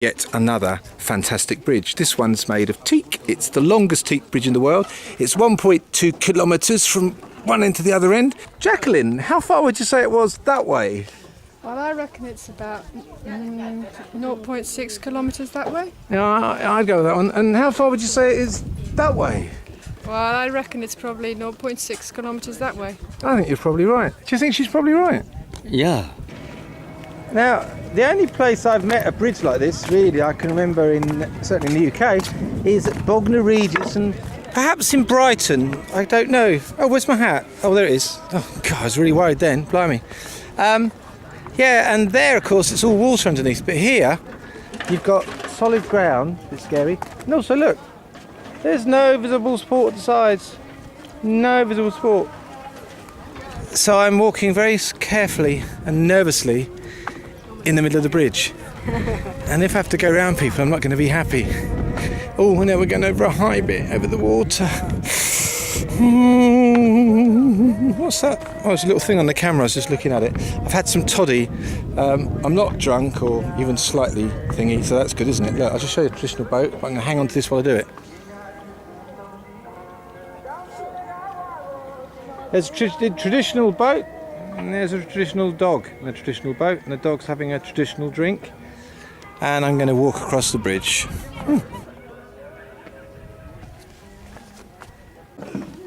Yet another fantastic bridge. This one's made of teak. It's the longest teak bridge in the world. It's 1.2 kilometres from one end to the other end. Jacqueline, how far would you say it was that way? Well, I reckon it's about 0.6 kilometres that way. Yeah, I'd go with that one. And how far would you say it is that way? Well, I reckon it's probably 0.6 kilometres that way. I think you're probably right. Do you think she's probably right? Yeah. Now, the only place I've met a bridge like this, really, I can remember certainly in the UK, is at Bognor Regis and perhaps in Brighton. I don't know. Oh, where's my hat? Oh, there it is. Oh, God, I was really worried then. Blimey. Yeah, and there, of course, it's all water underneath. But here, you've got solid ground. A bit scary. And also, look, there's no visible support at the sides. No visible support. So I'm walking very carefully and nervously in the middle of the bridge. And if I have to go around people, I'm not going to be happy. Oh, now we're going over a high bit over the water. What's that? Oh, it's a little thing on the camera. I was just looking at it. I've had some toddy. I'm not drunk or even slightly thingy, so that's good, isn't it? Look, I'll just show you a traditional boat. I'm going to hang on to this while I do it. There's a traditional boat, and there's a traditional dog in a traditional boat, and the dog's having a traditional drink. And I'm going to walk across the bridge.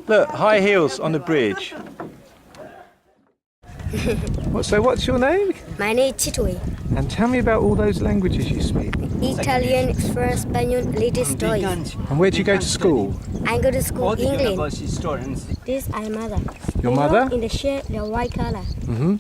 Look, high heels on the bridge. So what's your name? My name is Chitui. And tell me about all those languages you speak. Italian, French, Spanish, little stories. And where do you go to school? I go to school England. This is my mother. Your mother? In the shade, the white color. Mm-hmm.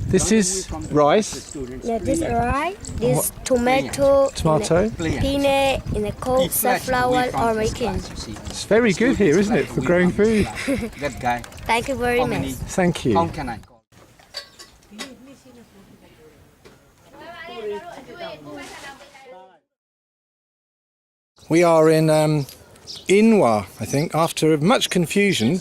This is rice. Yeah, this rice. This tomato. Tomato. Peanut in the cold sunflower or making. It's very good here, isn't it, for growing food? Thank you very much. Thank you. We are in Inwa, I think, after much confusion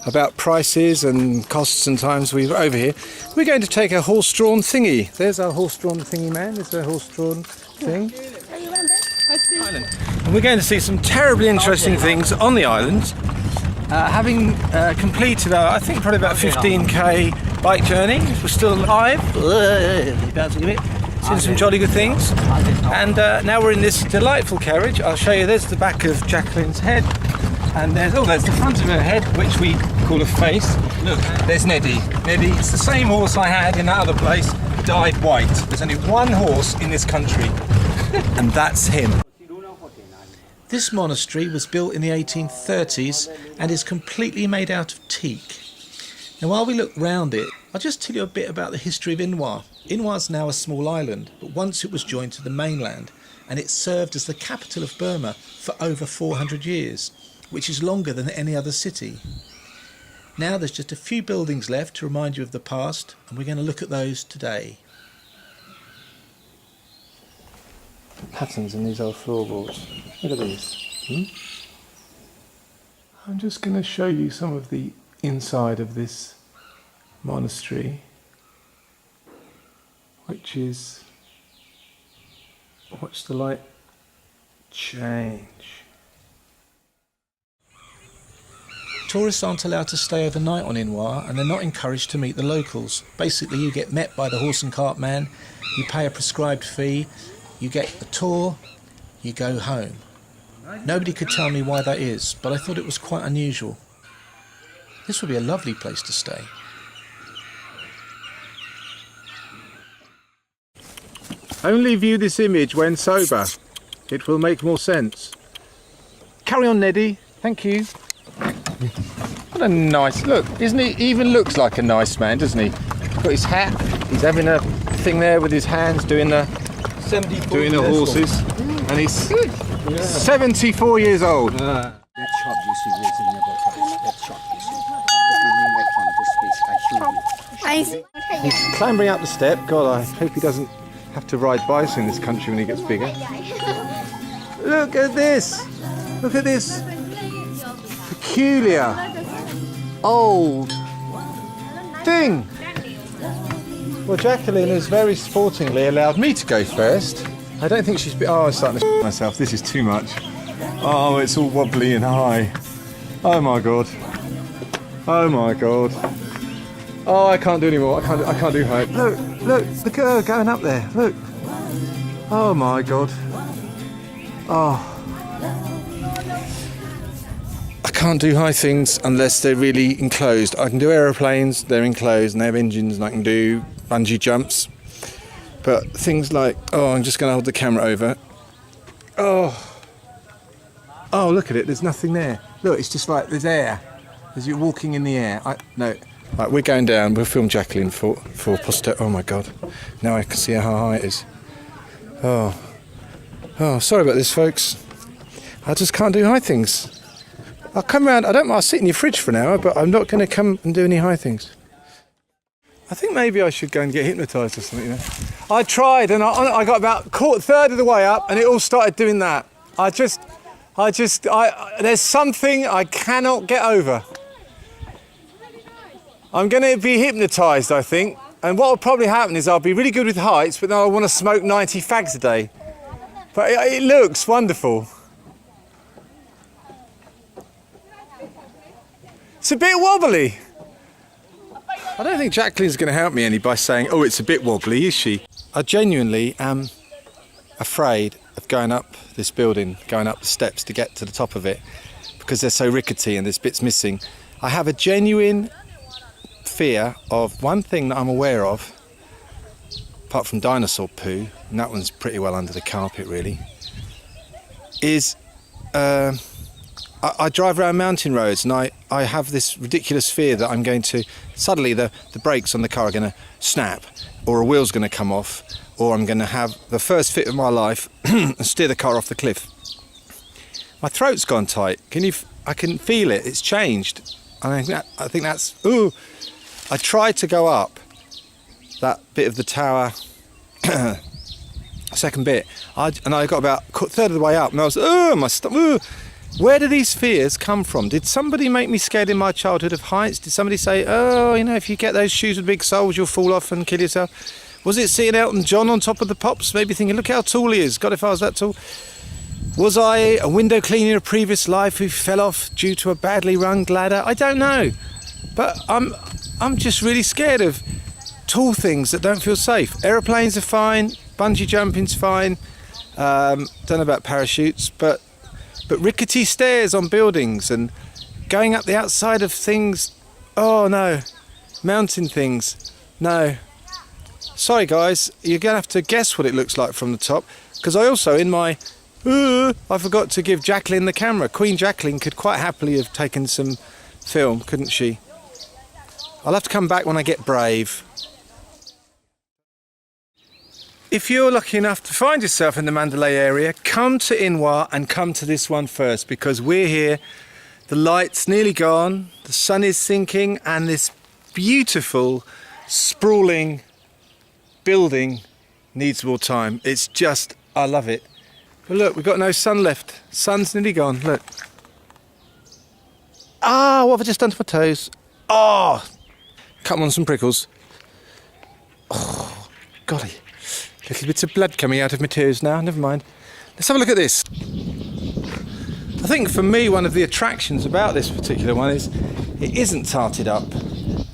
about prices and costs and times we were over here. We're going to take a horse-drawn thingy. There's our horse-drawn thingy man. There's a horse-drawn thing. Island. And we're going to see some terribly interesting things on the island. Having completed our, I think, probably about 15k bike journey. We're still alive. Seen some jolly good things. And now we're in this delightful carriage. I'll show you. There's the back of Jacqueline's head. And there's the front of her head, which we call a face. Look, there's Neddy. Neddy, it's the same horse I had in that other place, dyed white. There's only one horse in this country, and that's him. This monastery was built in the 1830s and is completely made out of teak. Now, while we look round it, I'll just tell you a bit about the history of Inwa. Inwa is now a small island, but once it was joined to the mainland, and it served as the capital of Burma for over 400 years. Which is longer than any other city. Now there's just a few buildings left to remind you of the past, and we're going to look at those today. Patterns in these old floorboards. Look at these. I'm just going to show you some of the inside of this monastery, which is... Watch the light change. Tourists aren't allowed to stay overnight on Inwa, and they're not encouraged to meet the locals. Basically, you get met by the horse and cart man, you pay a prescribed fee, you get a tour, you go home. Nobody could tell me why that is, but I thought it was quite unusual. This would be a lovely place to stay. Only view this image when sober. It will make more sense. Carry on, Neddy. Thank you. What a nice look. Isn't he? Even looks like a nice man, doesn't he? Got his hat. He's having a thing there with his hands doing the horses. And he's 74 years old. He's clambering up the step. God, I hope he doesn't have to ride bison in this country when he gets bigger. Look at this. Look at this. Peculiar old thing. Well, Jacqueline has very sportingly allowed me to go first. I don't think she's... Oh, I'm starting to myself. This is too much. Oh, it's all wobbly and high. Oh my god. Oh my god. Oh, I can't do anymore. I can't do height. Look at her going up there. Look. Oh my god. Oh. I can't do high things unless they're really enclosed. I can do aeroplanes, they're enclosed and they have engines, and I can do bungee jumps. But things like, oh, I'm just going to hold the camera over. Oh. Oh, look at it, there's nothing there. Look, it's just like there's air. As you're walking in the air. No. Right, we're going down. We'll film Jacqueline for poster. Oh my god. Now I can see how high it is. Oh. Oh, sorry about this, folks. I just can't do high things. I'll come round. I'll sit in your fridge for an hour, but I'm not going to come and do any high things. I think maybe I should go and get hypnotised or something, you know. I tried and I got about a third of the way up and it all started doing that. There's something I cannot get over. I'm going to be hypnotised, I think. And what will probably happen is I'll be really good with heights, but then I'll want to smoke 90 fags a day. But it looks wonderful. It's a bit wobbly. I don't think Jacqueline's going to help me any by saying, oh, it's a bit wobbly, is she? I genuinely am afraid of going up this building, going up the steps to get to the top of it, because they're so rickety and there's bits missing. I have a genuine fear of one thing that I'm aware of, apart from dinosaur poo, and that one's pretty well under the carpet really, is I drive around mountain roads and I have this ridiculous fear that I'm going to, suddenly the brakes on the car are going to snap, or a wheel's going to come off, or I'm going to have the first fit of my life and steer the car off the cliff. My throat's gone tight. I can feel it. It's changed. I think that's... Ooh. I tried to go up that bit of the tower, second bit, and I got about a third of the way up, and I was, oh, my stomach. Where do these fears come from? Did somebody make me scared in my childhood of heights? Did somebody say, oh, you know, if you get those shoes with big soles, you'll fall off and kill yourself? Was it seeing Elton John on top of the pops, maybe thinking, look how tall he is? God, if I was that tall. Was I a window cleaner in a previous life who fell off due to a badly rung ladder? I don't know. But I'm just really scared of tall things that don't feel safe. Aeroplanes are fine, bungee jumping's fine. Don't know about parachutes, but rickety stairs on buildings and going up the outside of things, oh no. Mountain things, no. Sorry guys, you're going to have to guess what it looks like from the top, because I also, in my, I forgot to give Jacqueline the camera. Queen Jacqueline could quite happily have taken some film, couldn't she? I'll have to come back when I get brave. If you're lucky enough to find yourself in the Mandalay area, come to Inwa and come to this one first, because we're here, the light's nearly gone, the sun is sinking, and this beautiful, sprawling building needs more time. It's just, I love it. But look, we've got no sun left. Sun's nearly gone, look. Ah, what have I just done to my toes? Oh, come on, some prickles. Oh, golly. Little bits of blood coming out of my toes now, never mind. Let's have a look at this. I think for me one of the attractions about this particular one is it isn't tarted up.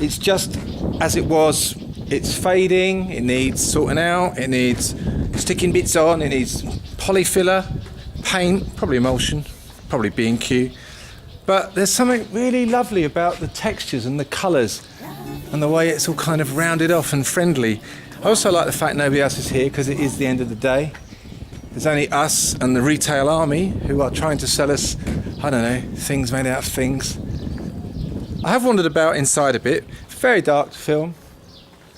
It's just as it was. It's fading, it needs sorting out, it needs sticking bits on, it needs polyfiller, paint, probably emulsion, probably B&Q. But there's something really lovely about the textures and the colours and the way it's all kind of rounded off and friendly. I also like the fact nobody else is here, because it is the end of the day. There's only us and the retail army who are trying to sell us, I don't know, things made out of things. I have wandered about inside a bit. Very dark film.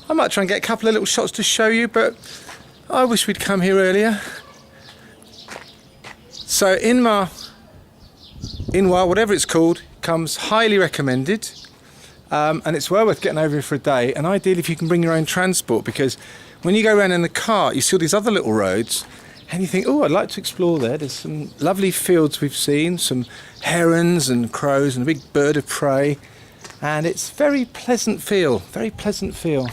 I might try and get a couple of little shots to show you, but I wish we'd come here earlier. So Inwa, whatever it's called, comes highly recommended. And it's well worth getting over here for a day, and ideally if you can bring your own transport, because when you go around in the car you see all these other little roads and you think, oh, I'd like to explore there. There's some lovely fields we've seen, some herons and crows and a big bird of prey, and it's very pleasant feel, very pleasant feel.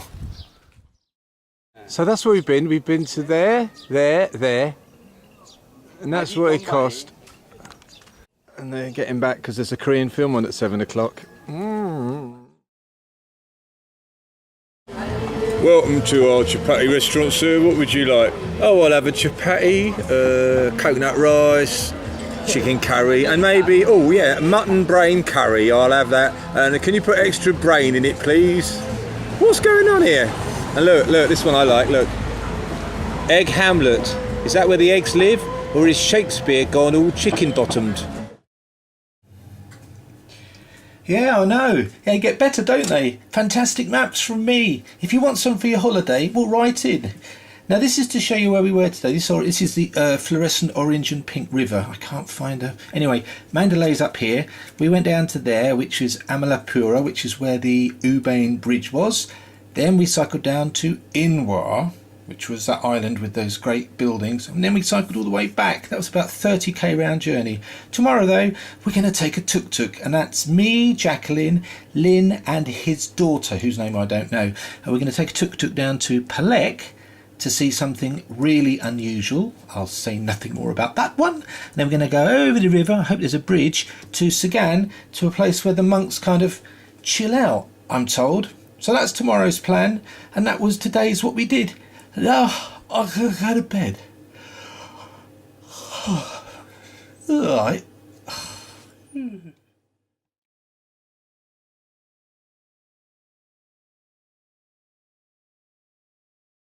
So that's where we've been. We've been to there, and that's what it cost. And they're getting back because there's a Korean film on at 7 o'clock. Welcome to our chapati restaurant, sir. What would you like? Oh, I'll have a chapati, coconut rice, chicken curry, and maybe, oh yeah, mutton brain curry. I'll have that. And can you put extra brain in it, please? What's going on here? And look, this one I like, look. Egg Hamlet. Is that where the eggs live? Or is Shakespeare gone all chicken-bottomed? Yeah, I know. They get better, don't they? Fantastic maps from me. If you want some for your holiday, well, write in. Now, this is to show you where we were today. This is the fluorescent orange and pink river. I can't find her. Anyway, Mandalay's up here. We went down to there, which is Amarapura, which is where the Ubain Bridge was. Then we cycled down to Inwa, which was that island with those great buildings, and then we cycled all the way back. That was about 30k round journey. Tomorrow though, we're going to take a tuk-tuk, and that's me, Jacqueline, Lynn and his daughter, whose name I don't know, and we're going to take a tuk-tuk down to Palek to see something really unusual. I'll say nothing more about that one. And then we're going to go over the river, I hope there's a bridge, to Sagan, to a place where the monks kind of chill out, I'm told. So that's tomorrow's plan, and that was today's what we did. Now I can go to bed. All right.